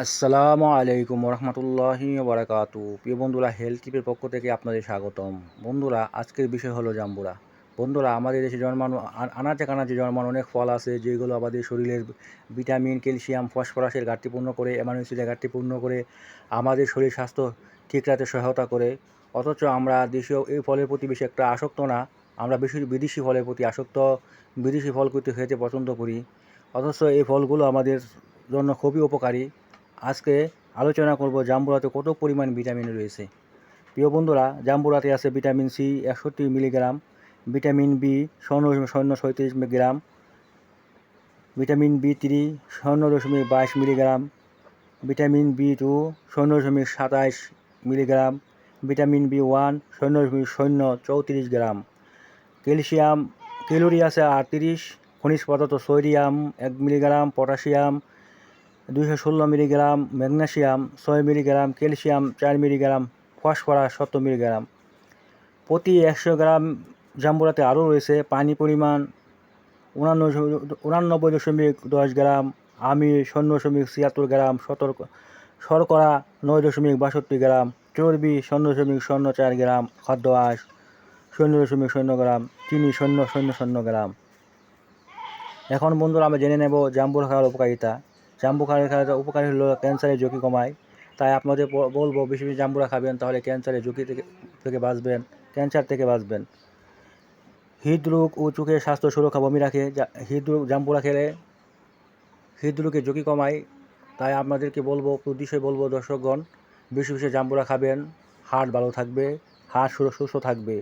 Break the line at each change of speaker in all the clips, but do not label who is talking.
আসসালামু আলাইকুম রহমতুল্লাহি বারাকাতু। প্রিয় বন্ধুরা, হেলথ টিপের পক্ষ থেকে আপনাদের স্বাগতম। বন্ধুরা, আজকের বিষয় হলো জাম্বুরা। বন্ধুরা, আমাদের দেশে জন্মানো আনাচে কানাচে জন্মানো অনেক ফল আছে, যেগুলো আমাদের শরীরের ভিটামিন, ক্যালসিয়াম, ফসফরাসের ঘাটতি পূর্ণ করে, অ্যামাইনো অ্যাসিডের ঘাটতি পূর্ণ করে আমাদের শরীর স্বাস্থ্য ঠিক রাখতে সহায়তা করে। অথচ আমরা দেশীয় এই ফলের প্রতি বেশি একটা আসক্ত না, আমরা বেশি বিদেশি ফলের প্রতি আসক্ত, বিদেশি ফল খেতে পছন্দ করি। অথচ এই ফলগুলো আমাদের জন্য খুবই উপকারী। আজকে আলোচনা করব জাম্বুরাতে কত পরিমাণ ভিটামিন রয়েছে। প্রিয় বন্ধুরা, জাম্বুরাতে আছে vitamin C 61 milligram, vitamin B 0.37 milligram, vitamin বি3 0.22 milligram, vitamin B two 0.27 milligram, vitamin B one 0.34 gram, calcium calorie আছে 38, খনিজ পদার্থ sodium 1 milligram, potassium 216 milligram, magnesium 6 milligram, calcium 4 milligram, phosphorus 70 milligram. প্রতি 100 গ্রাম জাম্বুরাতে আরও রয়েছে পানি পরিমাণ 89.10 গ্রাম, আমিষ 0.76 গ্রাম, শর্করা 9.62 গ্রাম, চর্বি 0.04 গ্রাম, খাদ্য আঁশ 0.0 গ্রাম, চিনি 0.00 গ্রাম। এখন বন্ধুরা, আমরা জেনে নেব জাম্বুরা খাওয়ার উপকারিতা। জাম্বু খাওয়ার উপকারী হলো ক্যান্সারের ঝুঁকি কমায়। তাই আপনাদের বলবো বেশি বেশি জাম্বুরা খাবেন, তাহলে ক্যান্সারের ঝুঁকি থেকে বাঁচবেন, ক্যান্সার থেকে বাঁচবেন। হৃদরোগ ও চোখের স্বাস্থ্য সুরক্ষা ভূমিকা রাখে। জাম্বুরা খেলে হৃদরোগের ঝুঁকি কমায়। তাই আপনাদেরকে বলবো, উদ্দেশ্যে বলবো দর্শকগণ, বেশি বেশি জাম্বুরা খাবেন, হার্ট ভালো থাকবে, হার্ট সুস্থ থাকবে।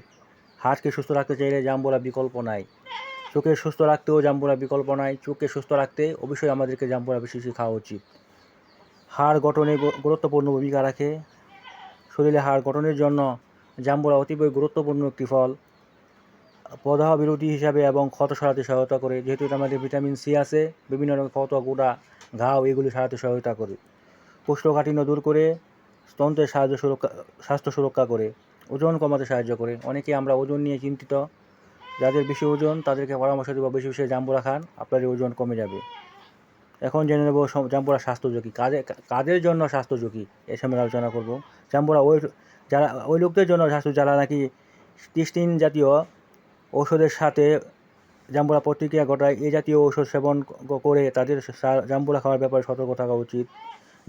হার্টকে সুস্থ রাখতে চাইলে জাম্বুরা বিকল্প নাই। চোখে সুস্থ রাখতেও জাম্বুরা বিকল্প নাই। চোখকে সুস্থ রাখতে অবশ্যই আমাদেরকে জাম্বুরা বেশি বেশি খাওয়া উচিত। হাড় গঠনে গুরুত্বপূর্ণ ভূমিকা রাখে। শরীরে হাড় গঠনের জন্য জাম্বুরা অতীবই গুরুত্বপূর্ণ একটি ফল। প্রদাহ বিরোধী হিসাবে এবং ক্ষত সারাতে সহায়তা করে। যেহেতু এটা আমাদের ভিটামিন সি আছে, বিভিন্ন রকম ক্ষত, গোড়া, ঘাও এগুলি সারাতে সহায়তা করে। কোষ্ঠকাঠিন্য দূর করে, স্তন্ত্রের স্বাস্থ্য সুরক্ষা করে, ওজন কমাতে সাহায্য করে। অনেকে আমরা ওজন নিয়ে চিন্তিত, যাদের বেশি ওজন তাদেরকে পরামর্শ দেবো বেশি বেশি জাম্বুরা খান, আপনাদের ওজন কমে যাবে। এখন জেনে নেব জাম্বুরা স্বাস্থ্য ঝুঁকি, কাদের জন্য স্বাস্থ্য ঝুঁকি এ সময় আলোচনা করব। জাম্বুরা ওই লোকদের জন্য স্বাস্থ্য যারা নাকি স্টিস্টিন জাতীয় ঔষধের সাথে জাম্বুরা প্রতিক্রিয়া ঘটায়, এই জাতীয় ঔষধ সেবন করে তাদের জাম্বুরা খাওয়ার ব্যাপারে সতর্ক থাকা উচিত।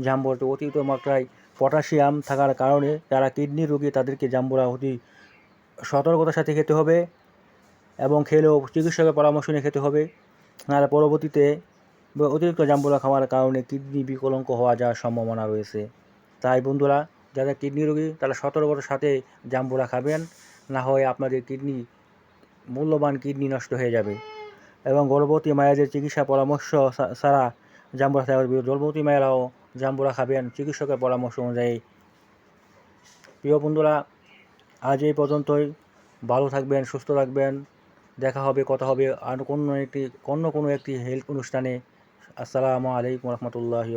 জাম্বুরাতে অতিরিক্ত মাত্রায় পটাশিয়াম থাকার কারণে যারা কিডনি রোগী তাদেরকে জাম্বুরা অতি সতর্কতার সাথে খেতে হবে, এবং খেলেও চিকিৎসকের পরামর্শ নিয়ে খেতে হবে। নাহলে পরবর্তীতে অতিরিক্ত জাম্বুরা খাওয়ার কারণে কিডনি বিকলঙ্ক হওয়া যাওয়ার সম্ভাবনা রয়েছে। তাই বন্ধুরা, যারা কিডনি রোগী তারা সতর্কতার সাথে জাম্বুরা খাবেন, না হয় আপনাদের মূল্যবান কিডনি নষ্ট হয়ে যাবে। এবং গর্ভবতী মায়েদের চিকিৎসা পরামর্শ ছাড়া জাম্বুরা খাওয়া যাবে। গর্ভবতী মায়েরাও জাম্বুরা খাবেন চিকিৎসকের পরামর্শ অনুযায়ী। প্রিয় বন্ধুরা, আজ এই পর্যন্তই। ভালো থাকবেন, সুস্থ থাকবেন। দেখা হবে, কথা হবে আর কোনো একটি হেলথ অনুষ্ঠানে। আসসালামু আলাইকুম রহমতুল্লাহি।